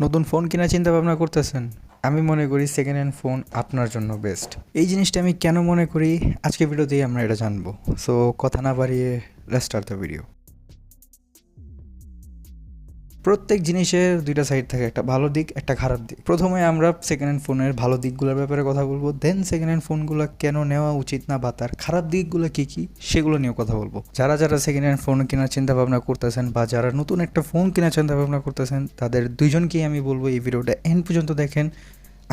নতুন ফোন কেনার চিন্তা ভাবনা করতেছেন? আমি মনে করি সেকেন্ড হ্যান্ড ফোন আপনার জন্য বেস্ট। এই জিনিসটা আমি কেন মনে করি আজকে ভিডিওতেই আমরা এটা জানবো। সো কথা না বাড়িয়ে লেটস স্টার্ট দ্য ভিডিও। প্রত্যেক জিনিসের দুইটা সাইড থাকে, একটা ভালো দিক একটা খারাপ দিক। প্রথমে আমরা সেকেন্ড হ্যান্ড ফোনের ভালো দিকগুলোর ব্যাপারে কথা বলবো, দেন সেকেন্ড হ্যান্ড ফোনগুলো কেন নেওয়া উচিত না বা তার খারাপ দিকগুলো কী কী সেগুলো নিয়েও কথা বলবো। যারা যারা সেকেন্ড হ্যান্ড ফোন কেনার চিন্তা ভাবনা করতেছেন বা যারা নতুন একটা ফোন কেনার চিন্তা ভাবনা করতেছেন তাদের দুইজনকেই আমি বলবো এই ভিডিওটা এন্ড পর্যন্ত দেখেন,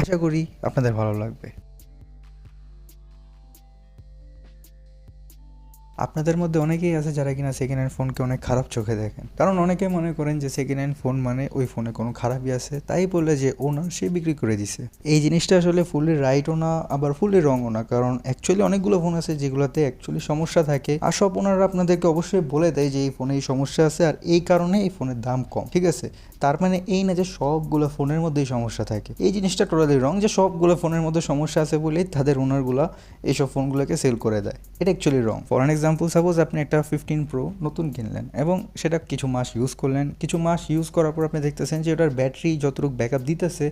আশা করি আপনাদের ভালো লাগবে। আপনাদের মধ্যে অনেকেই আছে যারা কিনা সেকেন্ড হ্যান্ড ফোনকে অনেক খারাপ চোখে দেখেন, কারণ অনেকে মনে করেন যে সেকেন্ড হ্যান্ড ফোন মানে ওই ফোনে কোনো খারাপই আছে, তাই বলে যে ওনার সে বিক্রি করে দিছে। এই জিনিসটা আসলে ফুললি রাইটও না আবার ফুললি রঙও না, কারণ অ্যাকচুয়ালি অনেকগুলো ফোন আছে যেগুলোতে অ্যাকচুয়ালি সমস্যা থাকে, আর সব ওনারা আপনাদেরকে অবশ্যই বলে দেয় যে এই ফোনে এই সমস্যা আছে আর এই কারণে এই ফোনের দাম কম, ঠিক আছে। তার মানে এই না যে সবগুলো ফোনের মধ্যেই সমস্যা থাকে। এই জিনিসটা টোটালি রং যে সবগুলো ফোনের মধ্যে সমস্যা আছে বলেই তাদের ওনারগুলো এইসব ফোনগুলোকে সেল করে দেয়। এটা actually wrong. For an example, suppose আপনি একটা 15 Pro নতুন কিনলেন এবং সেটা কিছু মাস ইউজ করলেন। কিছু মাস ইউজ করার পর আপনি দেখতেছেন যে ওটার ব্যাটারি যতটুকু ব্যাকআপ দিতেছে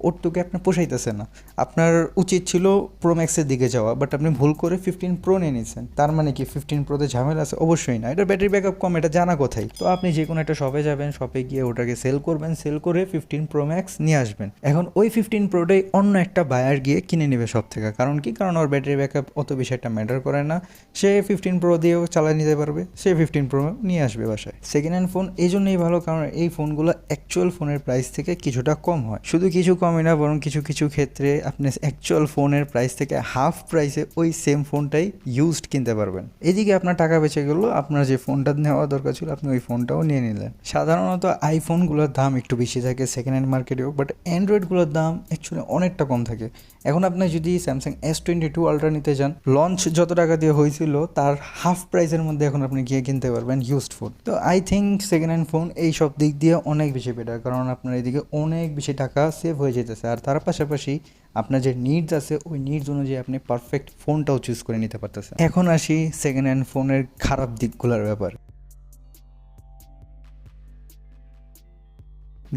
ওরটুকু আপনার পোষাইতেছে না। আপনার উচিত ছিল প্রো ম্যাক্সের দিকে যাওয়া, বাট আপনি ভুল করে 15 Pro নিয়ে নিচ্ছেন। তার মানে কি 15 Proতে ঝামেলা আছে? অবশ্যই না। এটার ব্যাটারি ব্যাকআপ কম, এটা জানা কোথায়। তো আপনি যে কোনো একটা শপে যাবেন, শপে গিয়ে ওটাকে সেল করবেন, সেল করে 15 Pro Max নিয়ে আসবেন। এখন ওই 15 Proটাই অন্য একটা বায়ার গিয়ে কিনে নেবে সব থেকে। কারণ কি? কারণ ওর ব্যাটারি ব্যাকআপ অত বেশি একটা ম্যাটার করে না। সে 15 Pro দিয়েও চালিয়ে নিতে পারবে, সে 15 Pro নিয়ে আসবে বাসায়। সেকেন্ড হ্যান্ড ফোন এই জন্যই ভালো, কারণ এই ফোনগুলো অ্যাকচুয়াল ফোনের প্রাইস থেকে কিছুটা কম হয়। শুধু কিছু কমই না, বরং কিছু কিছু ক্ষেত্রে আপনি অ্যাকচুয়াল ফোনের প্রাইস থেকে হাফ প্রাইসে ওই সেম ফোনটাই ইউজড কিনতে পারবেন। এদিকে আপনার টাকা বেঁচে গেল, আপনার যে ফোনটা নেওয়া দরকার ছিল আপনি ওই ফোনটাও নিয়ে নিলেন। সাধারণত আইফোনগুলোর দাম একটু বেশি থাকে সেকেন্ড হ্যান্ড মার্কেটেও, বাট অ্যান্ড্রয়েডগুলোর দাম অ্যাকচুয়ালি অনেকটা কম থাকে। এখন আপনি যদি স্যামসাং S22 আলট্রা নিতে যান, লঞ্চ যত টাকা দিয়ে হয়েছিল তার হাফ প্রাইসের মধ্যে এখন আপনি গিয়ে কিনতে পারবেন ইউজড ফোন। তো I think second hand phone এই সব দিক দিয়ে অনেক বেশি বেটার, কারণ আপনার এদিকে অনেক বেশি টাকা সেভ হয়ে যেতেছে, আর তার পাশাপাশি আপনার যে নিডস আছে ওই নিডস অনুযায়ী আপনি পারফেক্ট ফোনটাও চুজ করে নিতে পারতেছেন। এখন আসি সেকেন্ড হ্যান্ড ফোনের খারাপ দিকগুলোর ব্যাপারে।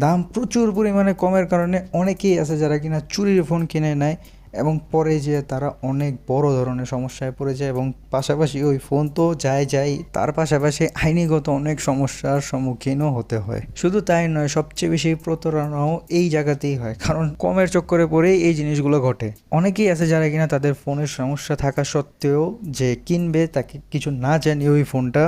দাম প্রচুর পরিমাণে কমের কারণে অনেকেই আছে যারা কিনা চুরির ফোন কিনে নেয় এবং পরে যে তারা অনেক বড় ধরনের সমস্যায় পড়ে যায়, এবং পাশাপাশি ওই ফোন তো যায় তার পাশাপাশি আইনিগত অনেক সমস্যার সম্মুখীনও হতে হয়। শুধু তাই নয়, সবচেয়ে বেশি প্রতারণাও এই জায়গাতেই হয়, কারণ কমের চক্করে পড়েই এই জিনিসগুলো ঘটে। অনেকেই আছে যারা কিনা তাদের ফোনের সমস্যা থাকা সত্ত্বেও যে কিনবে তাকে কিছু না জানিয়ে ওই ফোনটা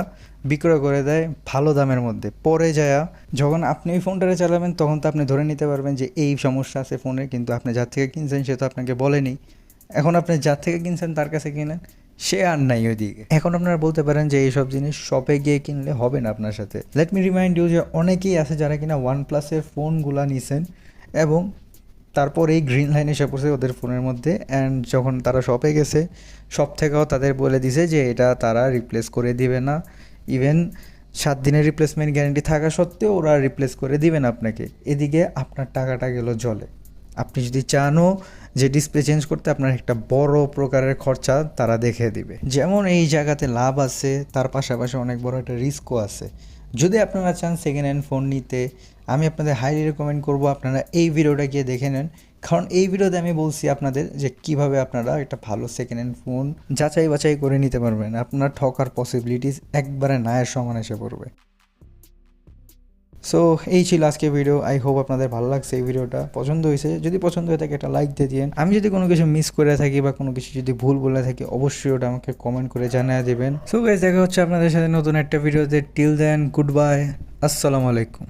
বিক্রয় করে দেয় ভালো দামের মধ্যে। পরে যায় যখন আপনি ওই ফোনটারে চালাবেন তখন তো আপনি ধরে নিতে পারবেন যে এই সমস্যা আছে ফোনে, কিন্তু আপনি যার থেকে কিনছেন সে তো আপনাকে বলেনি। এখন আপনি যার থেকে কিনছেন তার কাছে কিনেন, সে আর নাই ওইদিকে। এখন আপনারা বলতে পারেন যে এইসব জিনিস শপে গিয়ে কিনলে হবে না আপনার সাথে। লেট মি রিমাইন্ড ইউ যে অনেকেই আছে যারা কিনা OnePlus-এর ফোনগুলো নিছেন এবং তারপর এই গ্রিন লাইন এসে পড়ছে ওদের ফোনের মধ্যে, অ্যান্ড যখন তারা শপে গেছে শপ থেকেও তাদের বলে দিছে যে এটা তারা রিপ্লেস করে দিবে না। ইভেন 7 দিনের রিপ্লেসমেন্ট গ্যারেন্টি থাকা সত্ত্বেও ওরা রিপ্লেস করে দিবেন আপনাকে। এদিকে আপনার টাকাটা গেল জলে। আপনি যদি চানও যে ডিসপ্লে চেঞ্জ করতে, আপনার একটা বড় প্রকারের খরচা তারা দেখে দিবে। যেমন এই জায়গাতে লাভ আছে, তার পাশাপাশি অনেক বড় একটা রিস্কও আছে। যদি আপনারা চান সেকেন্ড হ্যান্ড ফোন নিতে, আমি আপনাদের হাইলি রেকমেন্ড করব আপনারা এই ভিডিওটা গিয়ে দেখে নেন, কারণ এই ভিডিওতে আমি বলছি আপনাদের যে কিভাবে আপনারা একটা ভালো সেকেন্ড হ্যান্ড ফোন যাচাই বাছাই করে নিতে পারবেন। আপনার ঠকার পসিবিলিটিস একবারে নায়ের সমান এসে পড়বে। সো এই ছিল আজকে ভিডিও। আই হোপ আপনাদের ভালো লাগছে, এই ভিডিওটা পছন্দ হয়েছে। যদি পছন্দ হয়ে থাকে একটা লাইক দিয়ে দিন। আমি যদি কোনো কিছু মিস করে থাকি বা কোনো কিছু যদি ভুল বলে থাকি অবশ্যই ওটা আমাকে কমেন্ট করে জানিয়ে দেবেন। সো গাইস, দেখা হচ্ছে আপনাদের সাথে নতুন একটা ভিডিওতে। টিল দেন, গুড বাই, আসসালামু আলাইকুম।